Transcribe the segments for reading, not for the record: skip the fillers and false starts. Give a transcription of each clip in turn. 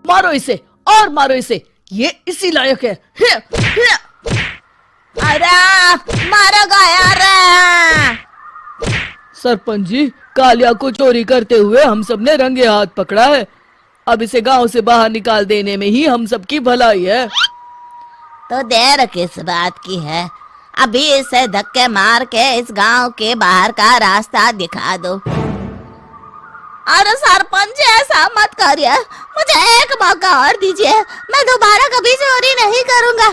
मारो इसे और मारो इसे, ये इसी लायक है। अरे मारो यार। सरपंच जी, कालिया को चोरी करते हुए हम सब ने रंगे हाथ पकड़ा है। अब इसे गांव से बाहर निकाल देने में ही हम सबकी भलाई है। तो देर किस बात की है, अभी इसे धक्के मार के इस गांव के बाहर का रास्ता दिखा दो। अरे सरपंच ऐसा मत करिए, मुझे एक मौका और दीजिए, मैं दोबारा कभी चोरी नहीं करूंगा।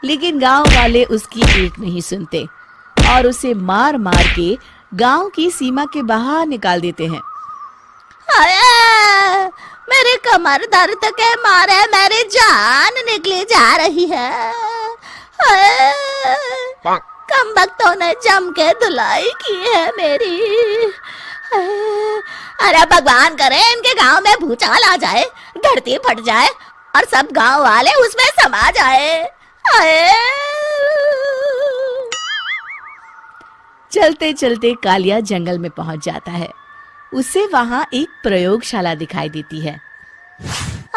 लेकिन गांव वाले उसकी एक नहीं सुनते और उसे मार मार के गांव की सीमा के बाहर निकाल देते हैं। अरे मेरे कमर दर्द के मारे मेरी जान निकली जा रही है। कमबख्तों ने जम के धुलाई की है मेरी। अरे भगवान करे इनके गांव में भूचाल आ जाए, धरती फट जाए और सब गांव वाले उसमें समा जाए। चलते चलते कालिया जंगल में पहुंच जाता है। उसे वहां एक प्रयोगशाला दिखाई देती है।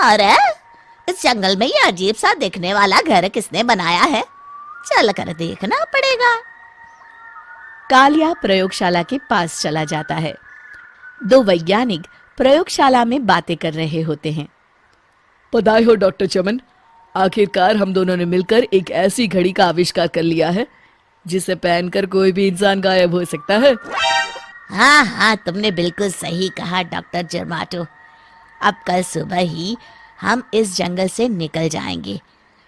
अरे इस जंगल में ये अजीब सा दिखने वाला घर किसने बनाया है, चल कर देखना पड़ेगा। कालिया प्रयोगशाला के पास चला जाता है। दो वैज्ञानिक प्रयोगशाला में बातें कर रहे होते हैं। बधाई हो डॉक्टर चमन, आखिरकार हम दोनों ने मिलकर एक ऐसी घड़ी का आविष्कार कर लिया है जिसे पहनकर कोई भी इंसान गायब हो सकता है। हाँ हाँ, तुमने बिल्कुल सही कहा डॉक्टर जर्माटो। अब कल सुबह ही हम इस जंगल से निकल जाएंगे,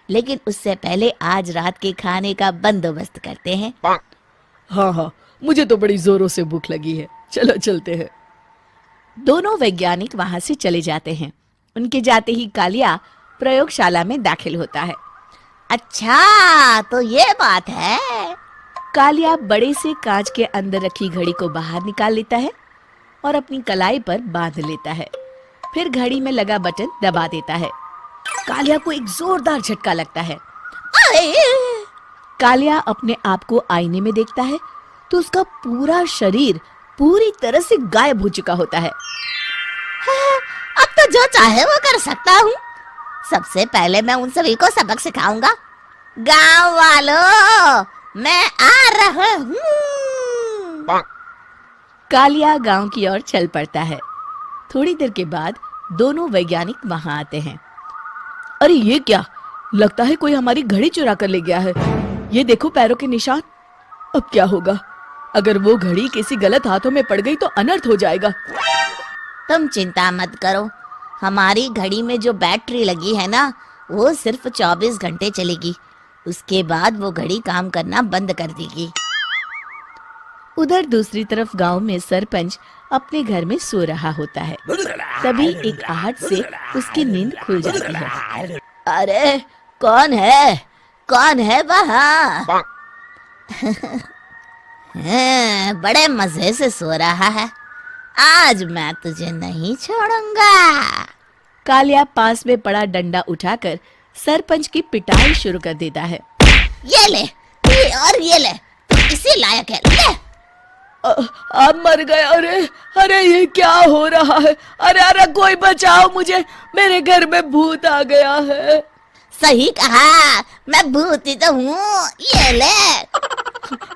लेकिन उससे पहले आज रात के खाने का बंदोबस्त करते हैं। हाँ हाँ, मुझे तो बड़ी जोरों से भूख लगी है, चलो चलते हैं। दोनों वैज्ञानिक वहां से चले जाते हैं। उनके जाते ही कालिया प्रयोगशाला में दाखिल होता है। अच्छा तो ये बात है। कालिया बड़े से कांच के अंदर रखी घड़ी को बाहर निकाल लेता है और अपनी कलाई पर बांध लेता है। फिर घड़ी में लगा बटन दबा देता है। कालिया को एक जोरदार झटका लगता है। कालिया अपने आप को आईने में देखता है तो उसका पूरा शरीर पूरी तरह से गायब हो चुका होता है। अब तो जो चाहे वो कर सकता हूँ। सबसे पहले मैं उन सभी को सबक सिखाऊंगा। गांव वालों, मैं आ रहा हूँ। कालिया गांव की ओर चल पड़ता है। थोड़ी देर के बाद दोनों वैज्ञानिक वहां आते हैं। अरे ये क्या, लगता है कोई हमारी घड़ी चुरा कर ले गया है। ये देखो पैरों के निशान। अब क्या होगा, अगर वो घड़ी किसी गलत हाथों में पड़ गई तो अनर्थ हो जाएगा। तुम चिंता मत करो, हमारी घड़ी में जो बैटरी लगी है ना, वो सिर्फ 24 घंटे चलेगी। उसके बाद वो घड़ी काम करना बंद कर देगी। उधर दूसरी तरफ गांव में सरपंच अपने घर में सो रहा होता है। तभी एक आहट से उसकी नींद खुल जाती है। अरे कौन है, कौन है वहाँ? बड़े मजे से सो रहा है, आज मैं तुझे नहीं छोड़ूंगा। कालिया पास में पड़ा डंडा उठाकर सरपंच की पिटाई शुरू कर देता है। ये ले, ये और ये ले, तू इसी लायक है, ले। आप मर गए। अरे अरे ये क्या हो रहा है? अरे अरे कोई बचाओ मुझे, मेरे घर में भूत आ गया है। सही कहा, मैं भूत ही तो हूँ, ये ले।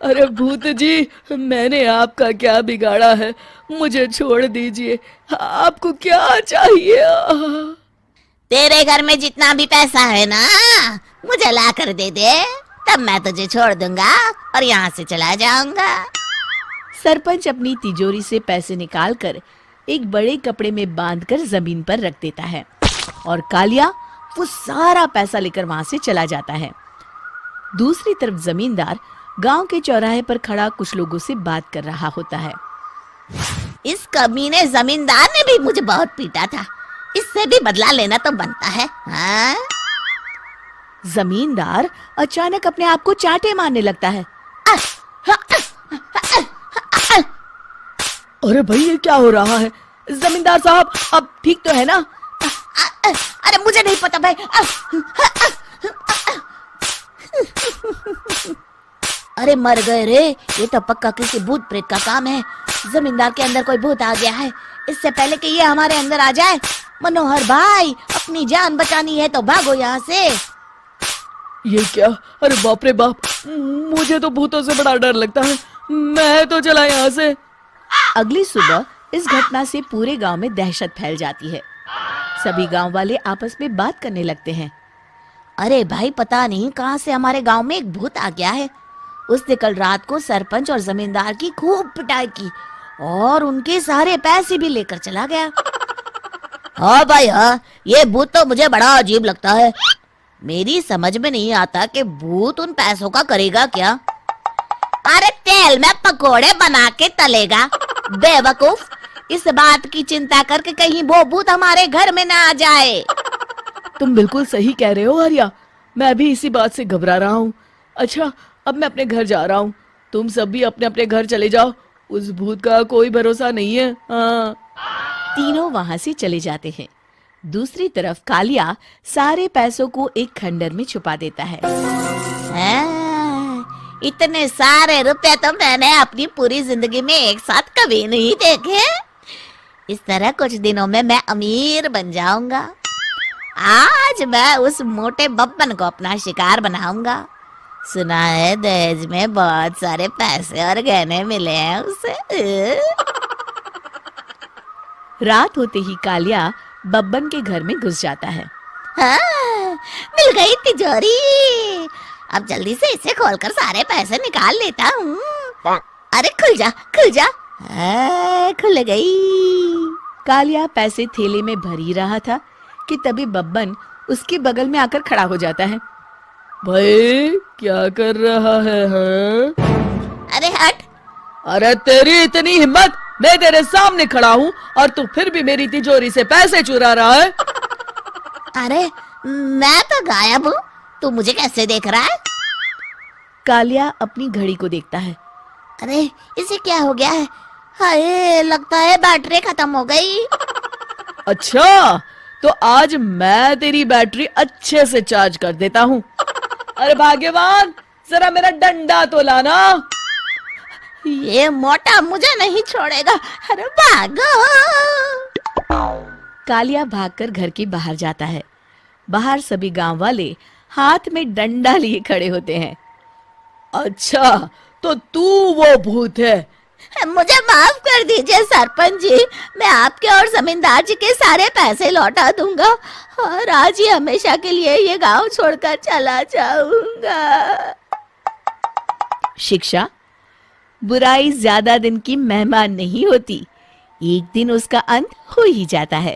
अरे भूत जी, मैंने आपका क्या बिगाड़ा है, मुझे छोड़ दीजिए। आपको क्या चाहिए? तेरे घर में जितना भी पैसा है ना, मुझे ला कर दे दे, तब मैं तुझे छोड़ दूंगा और यहाँ से चला जाऊंगा। सरपंच अपनी तिजोरी से पैसे निकालकर एक बड़े कपड़े में बांधकर जमीन पर रख देता है और कालिया वो सारा पैसा लेकर वहां से चला जाता है। दूसरी तरफ जमींदार गांव के चौराहे पर खड़ा कुछ लोगों से बात कर रहा होता है। इस कमीने जमींदार ने भी मुझे बहुत पीटा था, इससे भी बदला लेना तो बनता है। हाँ? जमींदार अचानक अपने आप को चांटे मारने लगता है। अरे भाई ये क्या हो रहा है? जमींदार साहब अब ठीक तो है ना? अरे मुझे नहीं पता भाई। अरे मर गए रे, ये तो पक्का किसी भूत प्रेत का काम है। जमींदार के अंदर कोई भूत आ गया है। इससे पहले कि ये हमारे अंदर आ जाए, मनोहर भाई अपनी जान बचानी है तो भागो यहाँ से। ये क्या? अरे बाप रे बाप, मुझे तो भूतों से बड़ा डर लगता है। मैं तो चला यहाँ से। अगली सुबह इस घटना से पूरे गांव में दहशत फैल जाती है। सभी गांव वाले आपस में बात करने लगते हैं। अरे भाई, पता नहीं कहाँ से हमारे गांव में एक भूत आ गया है। उसने कल रात को सरपंच और जमींदार की खूब पिटाई की और उनके सारे पैसे भी लेकर चला गया। हाँ भाई हाँ, ये भूत तो मुझे बड़ा अजीब लगता है। मेरी समझ में नहीं आता कि भूत उन पैसों का करेगा क्या। अरे तेल में पकोड़े बना के तलेगा बेवकूफ। इस बात की चिंता करके कहीं वो भूत हमारे घर में ना आ जाए। तुम बिल्कुल सही कह रहे हो आर्या, मैं भी इसी बात से घबरा रहा हूँ। अच्छा, अब मैं अपने घर जा रहा हूँ। तुम सब भी अपने अपने घर चले जाओ, उस भूत का कोई भरोसा नहीं है। हाँ। तीनों वहां से चले जाते हैं। दूसरी तरफ कालिया सारे पैसों को एक खंडर में छुपा देता है। इतने सारे रुपए तो मैंने अपनी पूरी जिंदगी में एक साथ कभी नहीं देखे। इस तरह कुछ दिनों में मैं अमीर बन जाऊंगा। आज मैं उस मोटे बब्बन को अपना शिकार बनाऊंगा। सुना है दहेज में बहुत सारे पैसे और गहने मिले हैं उसे। रात होते ही कालिया बब्बन के घर में घुस जाता है। हाँ, मिल गई तिजोरी। अब जल्दी से इसे खोलकर सारे पैसे निकाल लेता हूँ। अरे खुल जा खुल जा। खुल गई। कालिया पैसे थैले में भर ही रहा था कि तभी बब्बन उसके बगल में आकर खड़ा हो जाता है। भाई क्या कर रहा है? हाँ? अरे हट। अरे तेरी इतनी हिम्मत, मैं तेरे सामने खड़ा हूँ और तू फिर भी मेरी तिजोरी से पैसे चुरा रहा है। अरे मैं तो गायब हूँ, तू मुझे कैसे देख रहा है? कालिया अपनी घड़ी को देखता है। अरे इसे क्या हो गया है? हाय, लगता है बैटरी खत्म हो गई। अच्छा, तो आज मैं तेरी बैटरी अच्छे से चार्ज कर देता हूँ। अरे भाग्यवान, जरा मेरा डंडा तो लाना। ये मोटा मुझे नहीं छोड़ेगा। अरे भागो। कालिया भागकर घर के बाहर जाता है। बाहर सभी गांव वाले हाथ में डंडा लिए खड़े होते हैं। अच्छा, तो तू वो भूत है? मुझे माफ कर दीजिए सरपंच जी, मैं आपके और जमींदार जी के सारे पैसे लौटा दूंगा और आज ही हमेशा के लिए ये गांव छोड़कर चला जाऊंगा। शिक्षा: बुराई ज्यादा दिन की मेहमान नहीं होती, एक दिन उसका अंत हो ही जाता है।